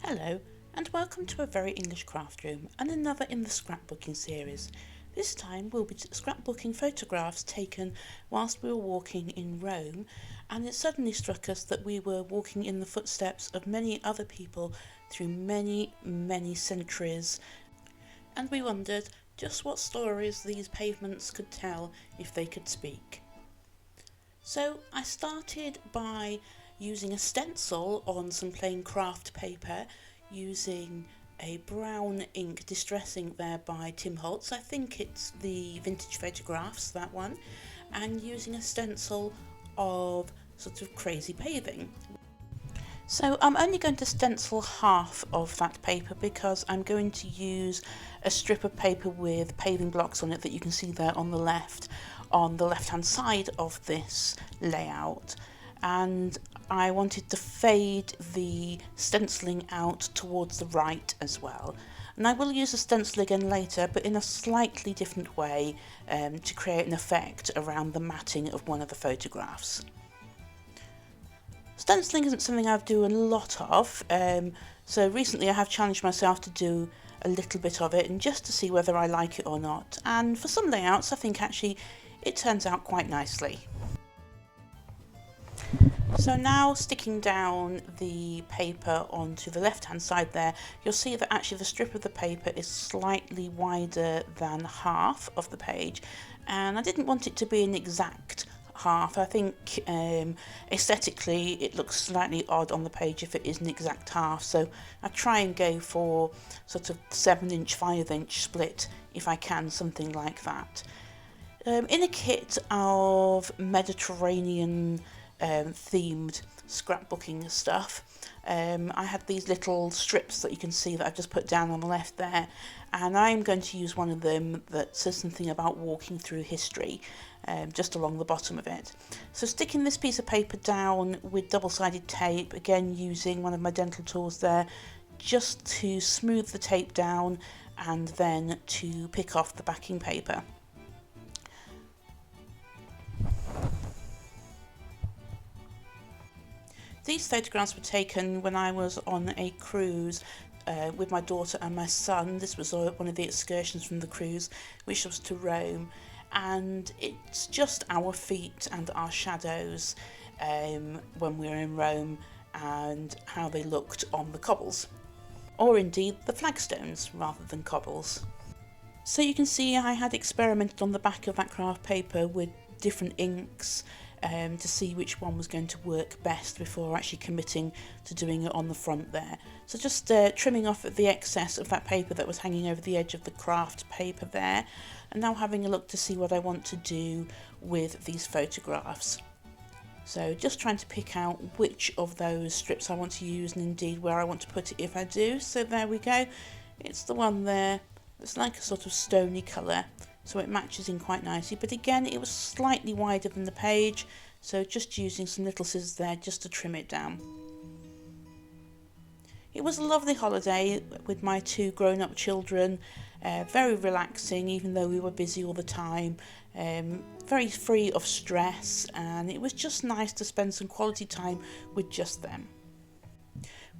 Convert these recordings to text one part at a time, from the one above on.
Hello and welcome to a very English craft room and another in the scrapbooking series. This time we'll be scrapbooking photographs taken whilst we were walking in Rome, and it suddenly struck us that we were walking in the footsteps of many other people through many centuries, and we wondered just what stories these pavements could tell if they could speak. So I started by using a stencil on some plain craft paper, using a brown ink distress ink there by Tim Holtz, I think it's the Vintage Photographs, that one, and using a stencil of sort of crazy paving. So I'm only going to stencil half of that paper because I'm going to use a strip of paper with paving blocks on it that you can see there on the left hand side of this layout, and I wanted to fade the stenciling out towards the right as well. And I will use a stencil again later, but in a slightly different way, to create an effect around the matting of one of the photographs. Stenciling isn't something I do a lot of, so recently I have challenged myself to do a little bit of it, and just to see whether I like it or not. And for some layouts I think actually it turns out quite nicely. So now, sticking down the paper onto the left hand side there, you'll see that actually the strip of the paper is slightly wider than half of the page, and I didn't want it to be an exact half. I think aesthetically it looks slightly odd on the page if it is an exact half, so I try and go for sort of 7-inch 5-inch split if I can, something like that. In a kit of Mediterranean themed scrapbooking stuff, I had these little strips that you can see that I've just put down on the left there, and I'm going to use one of them that says something about walking through history, just along the bottom of it. So sticking this piece of paper down with double-sided tape, again using one of my dental tools there, just to smooth the tape down and then to pick off the backing paper. These photographs were taken when I was on a cruise with my daughter and my son. This was one of the excursions from the cruise, which was to Rome, and it's just our feet and our shadows when we were in Rome and how they looked on the cobbles, or indeed the flagstones rather than cobbles. So you can see I had experimented on the back of that craft paper with different inks to see which one was going to work best before actually committing to doing it on the front there. So just trimming off the excess of that paper that was hanging over the edge of the craft paper there, and now having a look to see what I want to do with these photographs. So just trying to pick out which of those strips I want to use, and indeed where I want to put it if I do. So there we go, it's the one there. It's like a sort of stony colour, so it matches in quite nicely, but again it was slightly wider than the page, so just using some little scissors there just to trim it down. It was a lovely holiday with my two grown-up children, very relaxing even though we were busy all the time, very free of stress, and it was just nice to spend some quality time with just them.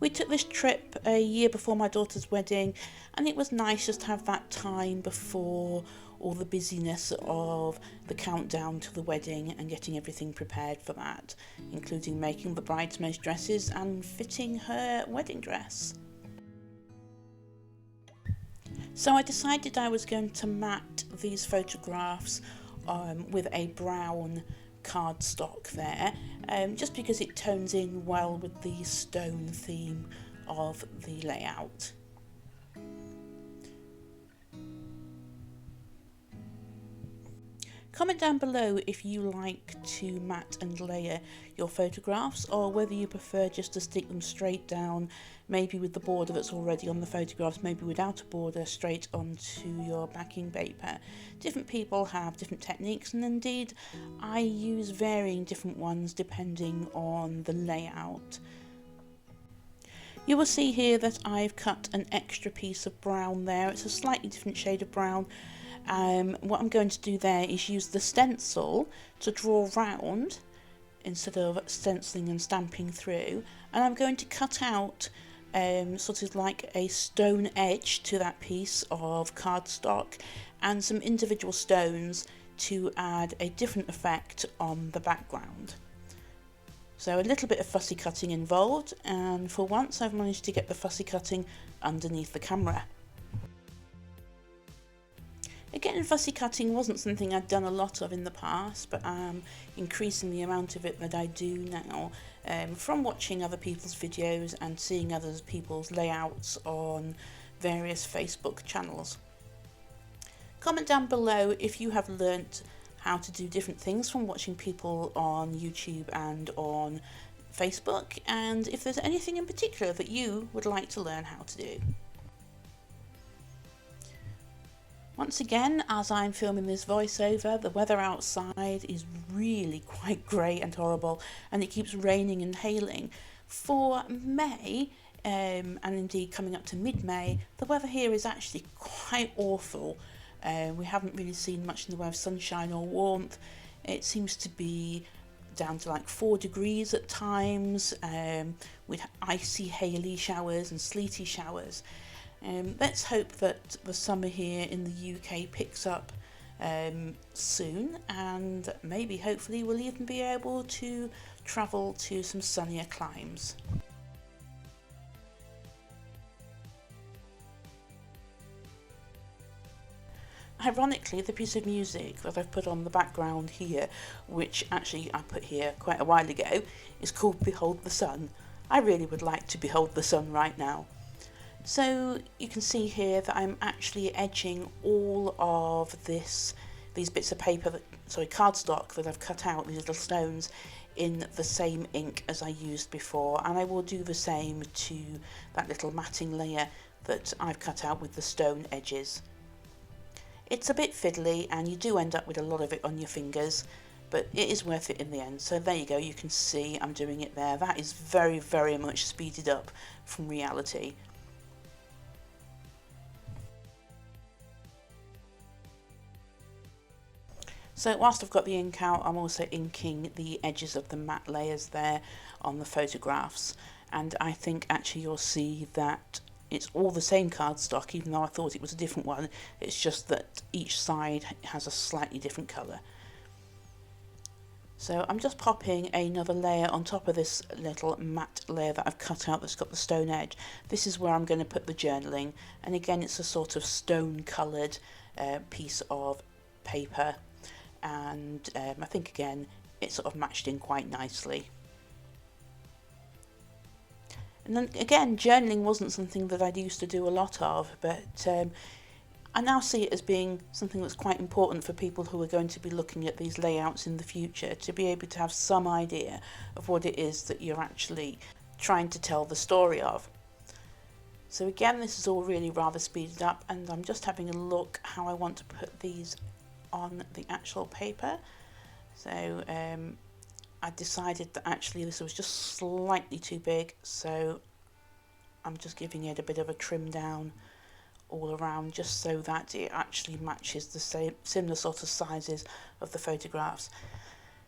We took this trip a year before my daughter's wedding, and it was nice just to have that time before all the busyness of the countdown to the wedding and getting everything prepared for that, including making the bridesmaids' dresses and fitting her wedding dress. So I decided I was going to mat these photographs with a brown cardstock there, just because it tones in well with the stone theme of the layout. Comment down below if you like to mat and layer your photographs, or whether you prefer just to stick them straight down, maybe with the border that's already on the photographs, maybe without a border, straight onto your backing paper. Different people have different techniques, and indeed I use varying different ones depending on the layout. You will see here that I've cut an extra piece of brown there. It's a slightly different shade of brown. What I'm going to do there is use the stencil to draw round instead of stenciling and stamping through, and I'm going to cut out sort of like a stone edge to that piece of cardstock and some individual stones to add a different effect on the background. So a little bit of fussy cutting involved, and for once I've managed to get the fussy cutting underneath the camera. Again, fussy cutting wasn't something I'd done a lot of in the past, but I'm increasing the amount of it that I do now from watching other people's videos and seeing other people's layouts on various Facebook channels. Comment down below if you have learnt how to do different things from watching people on YouTube and on Facebook, and if there's anything in particular that you would like to learn how to do. Once again, as I'm filming this voiceover, the weather outside is really quite grey and horrible, and it keeps raining and hailing. For May, and indeed coming up to mid-May, the weather here is actually quite awful. We haven't really seen much in the way of sunshine or warmth. It seems to be down to like 4 degrees at times, with icy, haily showers and sleety showers. Let's hope that the summer here in the UK picks up soon, and maybe hopefully we'll even be able to travel to some sunnier climes. Ironically, the piece of music that I've put on the background here, which actually I put here quite a while ago, is called Behold the Sun. I really would like to behold the sun right now. So you can see here that I'm actually edging all of these bits of paper, cardstock that I've cut out, these little stones, in the same ink as I used before, and I will do the same to that little matting layer that I've cut out with the stone edges. It's a bit fiddly and you do end up with a lot of it on your fingers, but it is worth it in the end. So there you go, you can see I'm doing it there. That is very, very much speeded up from reality. So whilst I've got the ink out, I'm also inking the edges of the matte layers there on the photographs, and I think actually you'll see that it's all the same cardstock, even though I thought it was a different one. It's just that each side has a slightly different colour. So I'm just popping another layer on top of this little matte layer that I've cut out that's got the stone edge. This is where I'm going to put the journaling, and again it's a sort of stone coloured piece of paper, and I think again it sort of matched in quite nicely. And then again, journaling wasn't something that I'd used to do a lot of, but I now see it as being something that's quite important for people who are going to be looking at these layouts in the future, to be able to have some idea of what it is that you're actually trying to tell the story of. So again, this is all really rather speeded up, and I'm just having a look how I want to put these on the actual paper. So I decided that actually this was just slightly too big, so I'm just giving it a bit of a trim down all around, just so that it actually matches the similar sort of sizes of the photographs.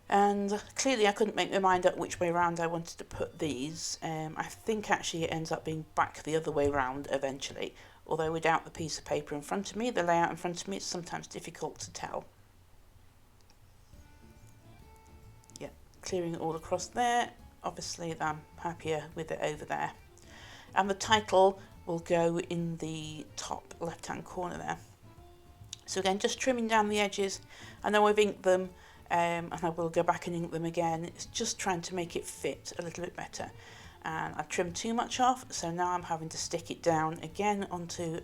And clearly I couldn't make my mind up which way around I wanted to put these. I think actually it ends up being back the other way round eventually, although without the piece of paper in front of me, the layout in front of me, it's sometimes difficult to tell. Clearing it all across there. Obviously I'm happier with it over there, and the title will go in the top left hand corner there. So again, just trimming down the edges. I know I've inked them, and I will go back and ink them again. It's just trying to make it fit a little bit better, and I've trimmed too much off, so now I'm having to stick it down again onto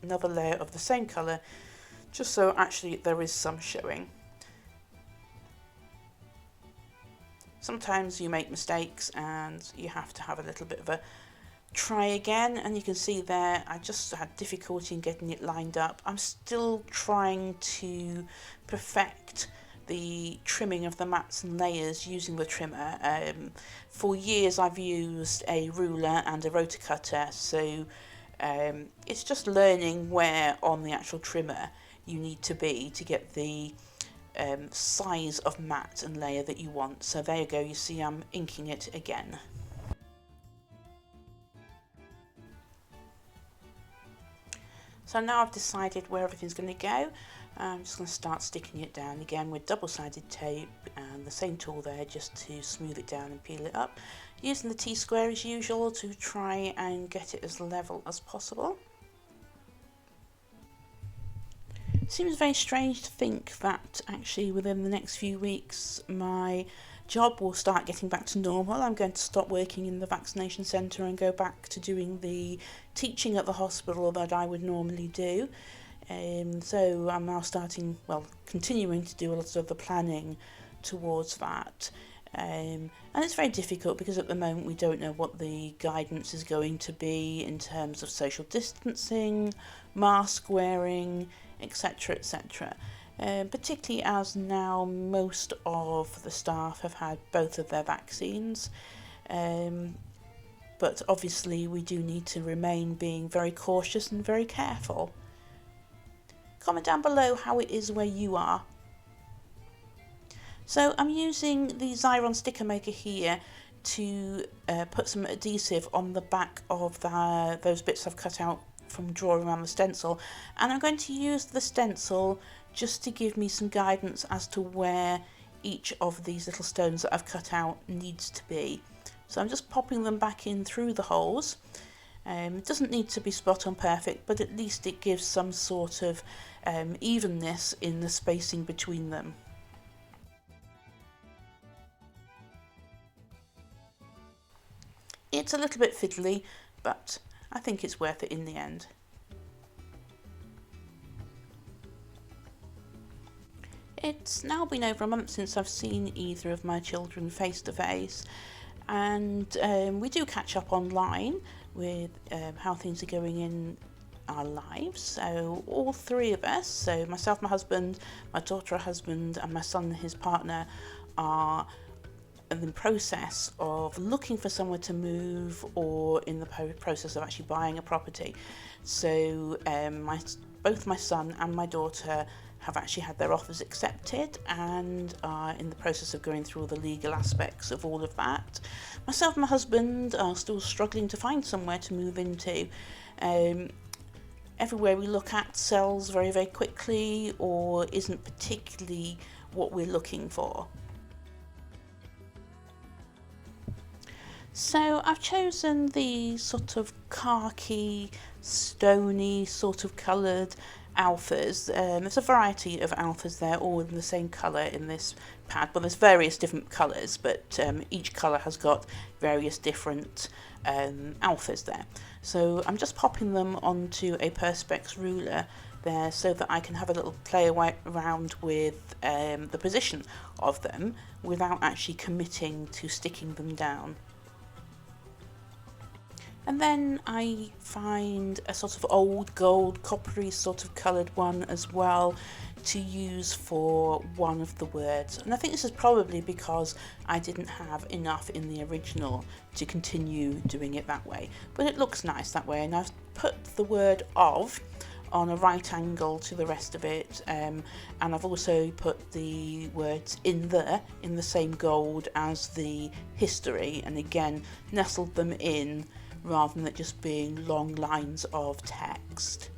another layer of the same colour, just so actually there is some showing. Sometimes you make mistakes and you have to have a little bit of a try again, and you can see there I just had difficulty in getting it lined up. I'm still trying to perfect the trimming of the mats and layers using the trimmer. For years I've used a ruler and a rotor cutter, so it's just learning where on the actual trimmer you need to be to get the size of mat and layer that you want. So there you go, you see I'm inking it again. So now I've decided where everything's going to go. I'm just going to start sticking it down again with double-sided tape and the same tool there just to smooth it down and peel it up. Using the T-square as usual to try and get it as level as possible. It seems very strange to think that actually within the next few weeks my job will start getting back to normal. I'm going to stop working in the vaccination centre and go back to doing the teaching at the hospital that I would normally do. So I'm now continuing to do a lot of the planning towards that. And it's very difficult because at the moment we don't know what the guidance is going to be in terms of social distancing, mask wearing, etc, etc. Particularly as now most of the staff have had both of their vaccines. But obviously we do need to remain being very cautious and very careful. Comment down below how it is where you are. So I'm using the Xyron sticker maker here to put some adhesive on the back of those bits I've cut out from drawing around the stencil, and I'm going to use the stencil just to give me some guidance as to where each of these little stones that I've cut out needs to be. So I'm just popping them back in through the holes. It doesn't need to be spot on perfect, but at least it gives some sort of evenness in the spacing between them. It's a little bit fiddly, but I think it's worth it in the end. It's now been over a month since I've seen either of my children face to face, and we do catch up online with how things are going in our lives. So all three of us, so myself, my husband, my daughter, her husband, and my son, his partner, are in the process of looking for somewhere to move or in the process of actually buying a property. So both my son and my daughter have actually had their offers accepted and are in the process of going through all the legal aspects of all of that. Myself and my husband are still struggling to find somewhere to move into. Everywhere we look at sells very, very quickly or isn't particularly what we're looking for. So I've chosen the sort of khaki, stony sort of coloured alphas. There's a variety of alphas there, all in the same colour in this pad. Well, there's various different colours, but each colour has got various different alphas there. So I'm just popping them onto a perspex ruler there so that I can have a little play around with the position of them without actually committing to sticking them down. And then I find a sort of old gold coppery sort of coloured one as well to use for one of the words. And I think this is probably because I didn't have enough in the original to continue doing it that way. But it looks nice that way, and I've put the word of on a right angle to the rest of it, and I've also put the words in the same gold as the history, and again nestled them in rather than it just being long lines of text.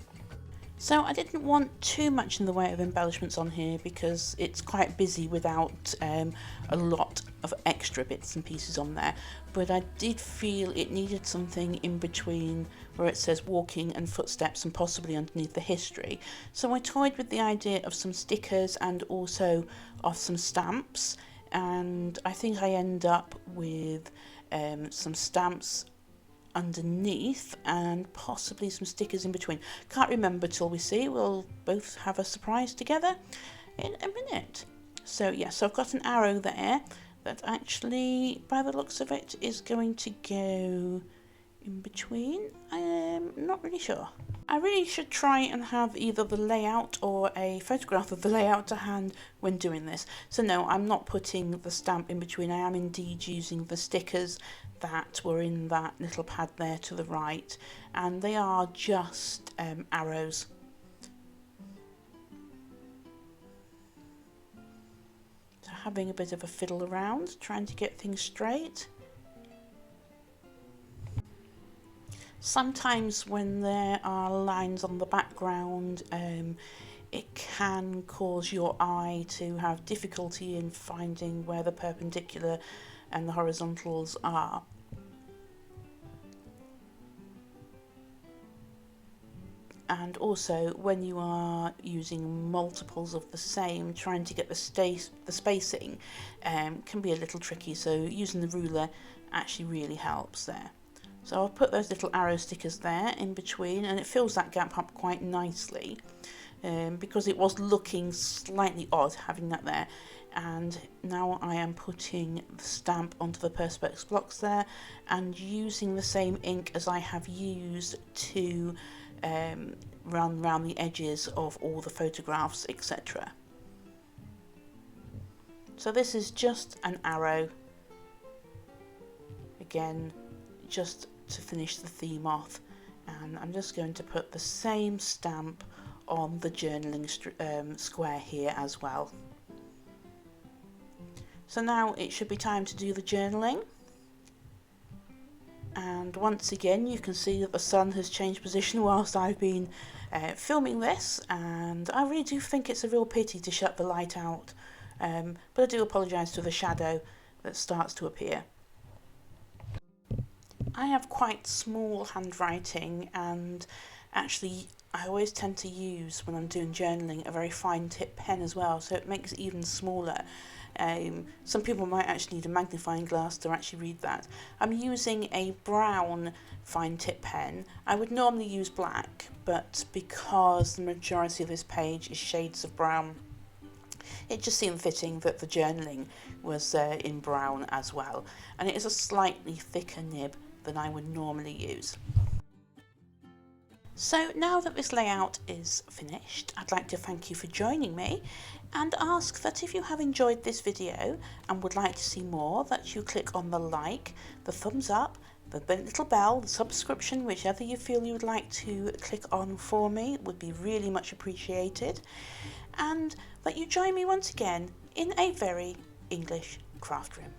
So I didn't want too much in the way of embellishments on here because it's quite busy without a lot of extra bits and pieces on there, but I did feel it needed something in between where it says walking and footsteps and possibly underneath the history. So I toyed with the idea of some stickers and also of some stamps, and I think I end up with some stamps underneath and possibly some stickers in between. Can't remember till we see. We'll both have a surprise together in a minute. So yeah, so I've got an arrow there that actually, by the looks of it, is going to go in between. I'm not really sure. I really should try and have either the layout or a photograph of the layout to hand when doing this. So no, I'm not putting the stamp in between. I am indeed using the stickers that were in that little pad there to the right, and they are just arrows. So having a bit of a fiddle around, trying to get things straight. Sometimes when there are lines on the background, it can cause your eye to have difficulty in finding where the perpendicular and the horizontals are. And also when you are using multiples of the same, trying to get the spacing can be a little tricky, so using the ruler actually really helps there. So I'll put those little arrow stickers there in between, and it fills that gap up quite nicely, because it was looking slightly odd having that there. And now I am putting the stamp onto the perspex blocks there and using the same ink as I have used to run around the edges of all the photographs, etc. So this is just an arrow, again just to finish the theme off, and I'm just going to put the same stamp on the journaling square here as well. So now it should be time to do the journaling. And once again you can see that the sun has changed position whilst I've been filming this, and I really do think it's a real pity to shut the light out, but I do apologise for the shadow that starts to appear. I have quite small handwriting, and actually I always tend to use, when I'm doing journaling, a very fine tip pen as well, so it makes it even smaller. Some people might actually need a magnifying glass to actually read that. I'm using a brown fine tip pen. I would normally use black, but because the majority of this page is shades of brown, it just seemed fitting that the journaling was in brown as well. And it is a slightly thicker nib than I would normally use. So now that this layout is finished, I'd like to thank you for joining me and ask that if you have enjoyed this video and would like to see more, that you click on the like, the thumbs up, the little bell, the subscription, whichever you feel you would like to click on for me, would be really much appreciated, and that you join me once again in a very English craft room.